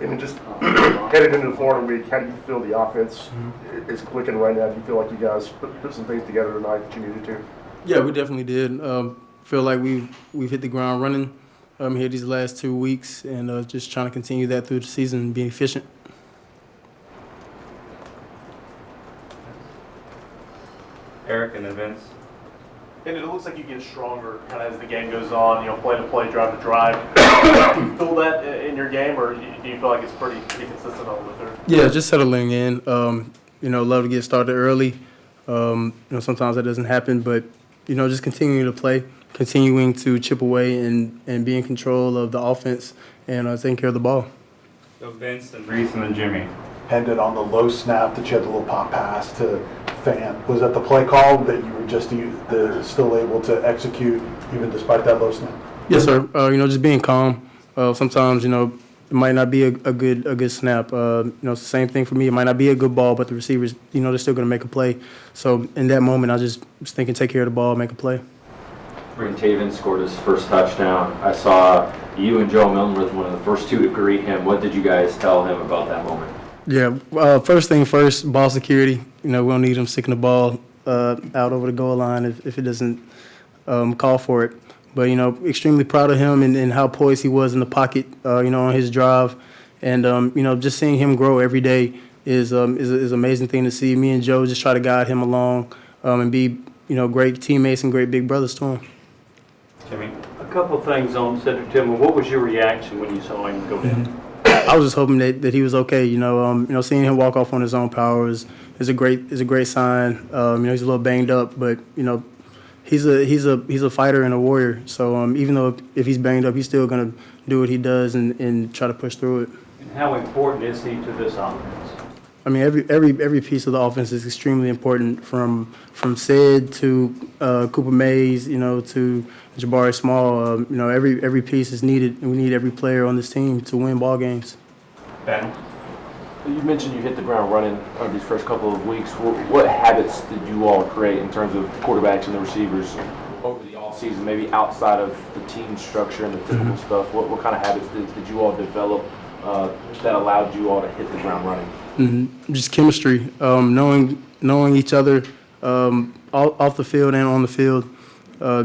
And then just headed into the Florida week, how do you feel the offense is clicking right now? Do you feel like you guys put some things together tonight that you needed to? Yeah, we definitely did. Feel like we've hit the ground running here these last 2 weeks, and just trying to continue that through the season and be efficient. Eric and then Vince. And it looks like you get stronger kind of as the game goes on, play to play, drive to drive. Do you feel that in your game, or do you feel like it's pretty consistent all the way through? Yeah, just settling in. Love to get started early. Sometimes that doesn't happen, but, just continuing to play, continuing to chip away and be in control of the offense and taking care of the ball. So Vince and Reese and then Jimmy. Hendon on the low snap that you had the little pop pass to Fan. Was that the play call that you were just still able to execute even despite that low snap? Yes, sir. Just being calm. Sometimes, it might not be a good snap. It's the same thing for me. It might not be a good ball, but the receivers, they're still going to make a play. So in that moment, I just was thinking, take care of the ball, make a play. When Taven scored his first touchdown, I saw you and Joe Milton were one of the first two to greet him. What did you guys tell him about that moment? Yeah, first thing first, ball security. We don't need him sticking the ball out over the goal line if it doesn't call for it. But, extremely proud of him and how poised he was in the pocket, on his drive. And, just seeing him grow every day is an amazing thing to see. Me and Joe just try to guide him along and be, great teammates and great big brothers to him. Jimmy. A couple things on Cedric Tillman. What was your reaction when you saw him go down? I was just hoping that he was okay. Seeing him walk off on his own power is a great sign. He's a little banged up, but he's a fighter and a warrior. So even though if he's banged up, he's still gonna do what he does and try to push through it. And how important is he to this offense? I mean, every piece of the offense is extremely important, from Sid to Cooper Mays, to Jabari Small. Every piece is needed, and we need every player on this team to win ball games. Ben. You mentioned you hit the ground running these first couple of weeks. What habits did you all create in terms of quarterbacks and the receivers over the offseason, maybe outside of the team structure and the typical stuff? What kind of habits did you all develop that allowed you all to hit the ground running? Just chemistry, knowing each other off the field and on the field.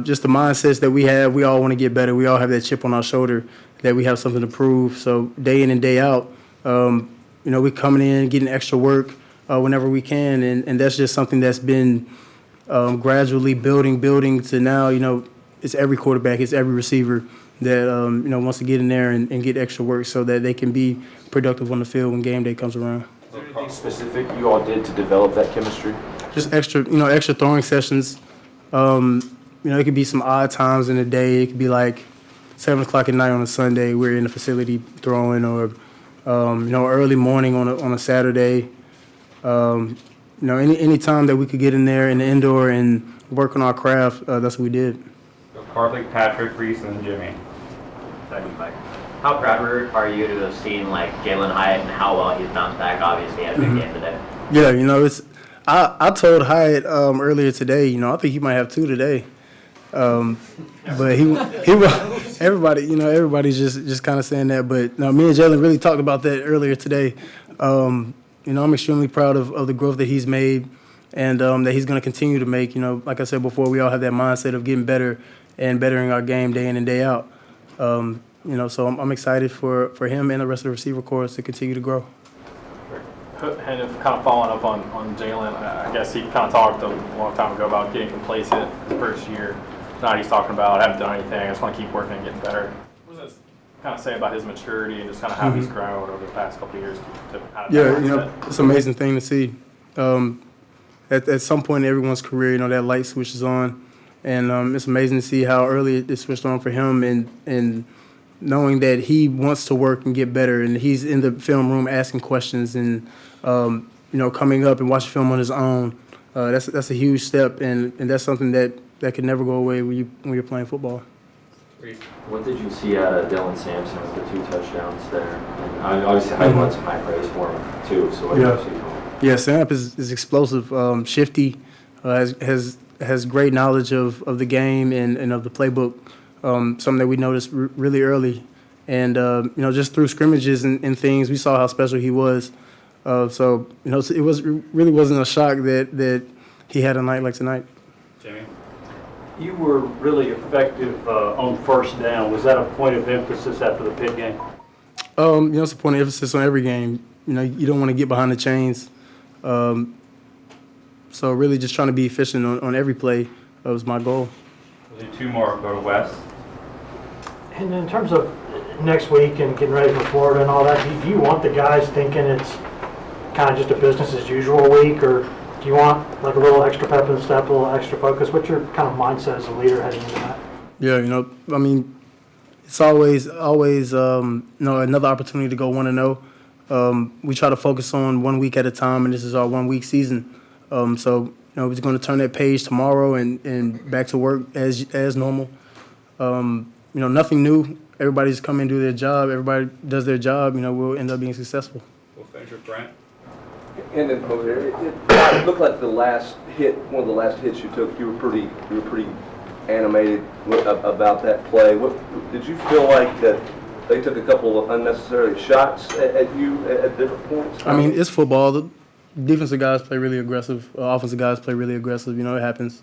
Just the mindsets that we have. We all want to get better. We all have that chip on our shoulder that we have something to prove. So day in and day out, we coming in, getting extra work whenever we can, and that's just something that's been gradually building to now. It's every quarterback, it's every receiver that wants to get in there and get extra work so that they can be productive on the field when game day comes around. Is there anything specific you all did to develop that chemistry? Just extra throwing sessions. It could be some odd times in the day. It could be like 7 o'clock at night on a Sunday. We're in the facility throwing, or early morning on a Saturday. Any time that we could get in there in the indoor and work on our craft, that's what we did. So Carly, Patrick, Reese, and then Jimmy. Second, Mike. How proud are you to have seen Jalen Hyatt and how well he's bounced back? Obviously, he had a big game today. Yeah, it's. I told Hyatt earlier today. I think he might have 2 today. But he everybody's just kind of saying that. But no, me and Jalen really talked about that earlier today. I'm extremely proud of the growth that he's made and that he's going to continue to make. Like I said before, we all have that mindset of getting better and bettering our game day in and day out. So I'm excited for him and the rest of the receiver corps to continue to grow. And kind of following up on Jalen, I guess he kind of talked a long time ago about getting complacent his first year. Now he's talking about, I haven't done anything, I just want to keep working and getting better. What does that kind of say about his maturity and just kind of how he's grown over the past couple of years? It's an amazing thing to see. At some point in everyone's career, that light switches on. And it's amazing to see how early it switched on for him and knowing that he wants to work and get better. And he's in the film room asking questions and, coming up and watching film on his own. That's a huge step, and that's something that can never go away when you're playing football. What did you see out of Dylan Sampson with the 2 touchdowns there? And obviously, I had some high praise for him too. So what did you see from him? Yeah, Samp is explosive, shifty, has great knowledge of the game and of the playbook. Something that we noticed really early, And, just through scrimmages and things, we saw how special he was. So, it really wasn't a shock that he had a night like tonight. Jimmy? You were really effective on first down. Was that a point of emphasis after the Pitt game? It's a point of emphasis on every game. You don't want to get behind the chains. So really just trying to be efficient on every play was my goal. We'll do 2 more, go to Wes. And in terms of next week and getting ready for Florida and all that, do you want the guys thinking it's kind of just a business as usual week, or do you want like a little extra pep in the step, a little extra focus? What's your kind of mindset as a leader heading into that? Yeah, it's always another opportunity to go 1-0. We try to focus on 1 week at a time, and this is our 1 week season. We're just going to turn that page tomorrow and back to work as normal. Nothing new. Everybody's come and do their job. Everybody does their job. We'll end up being successful. We'll finish with Brent. And then over there, it looked like the last hit, one of the last hits you took, you were pretty animated about that play. What did you feel like that they took a couple of unnecessary shots at you at different points? It's football. The defensive guys play really aggressive. Offensive guys play really aggressive. It happens.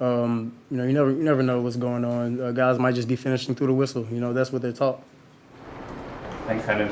You never know what's going on. Guys might just be finishing through the whistle. That's what they're taught. Thanks, Hendon.